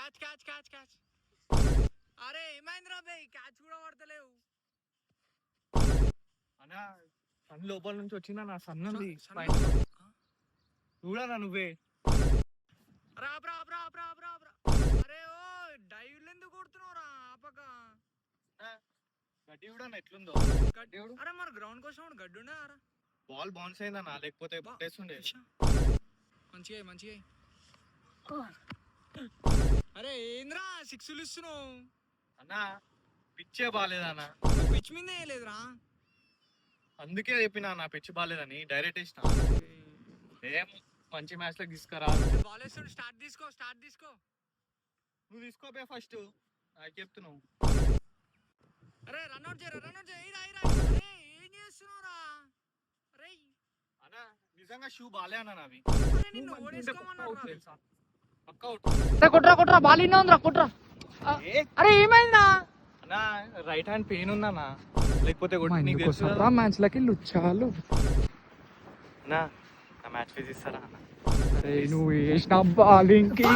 Catch catch catch catch. అరే ఏమైందిరా బే, catch కూడా పడతలేవు. అన్నా సన్ లోపల నుంచి వచ్చిందా నా సన్ ఉంది సన్ చూడనా నువ్వే. రా బ్రా బ్రా బ్రా బ్రా బ్రా. అరే ఓ డైవ్లు ఎందుకు కొడుతున్నావురా ఆపక. గడ్డి చూడనా ఎట్లుందో. గడ్డి. అరే మన గ్రౌండ్ కోసం గడ్డి ఉండే రా. బాల్ బౌన్స్ అయిందన్నా, లేకపోతే పట్టేస్తుండే. మంచిగా మంచిగా. అరే ఏంద్రా సిక్స్లు ఇస్తున్నావు అన్నా? పిచ్చే బాగాలేదన్నా. పిచ్ మీద వేయలేదురా, అందుకే చెప్పినా నా పిచ్చి బాగాలేదని డైరెక్ట్ వేసిన. ఏం మంచి మ్యాచ్ లోకి తీసుకురా. బాల్ వేస్తుండు. స్టార్ట్ తీసుకో స్టార్ట్ తీసుకో. నువ్వు తీసుకోపోయా ఫస్ట్, నాకు చెప్తున్నావు. అరే రన్అట్ చేయరా రన్అట్ చేయి. అరే ఏం చేస్తున్నావురా? అరే అన్నా నిజంగా షూ బాలే అన్నా నావి. అరే నిన్ను ఓడేసుకోమన్నారా? కొట్రా కొట్రా బాల్ ఇన్నా ఉందిరా కొట్రా. అరే ఏమైందా? అన్నా రైట్ హ్యాండ్ పెయిన్ ఉందన్నా, లేకపోతే మ్యాచ్ లకి లుచ్చాలు. అన్నా నా మ్యాచ్ ఫీజ్ ఇస్తారా? నువ్వు వేసిన బాలింగ్ కి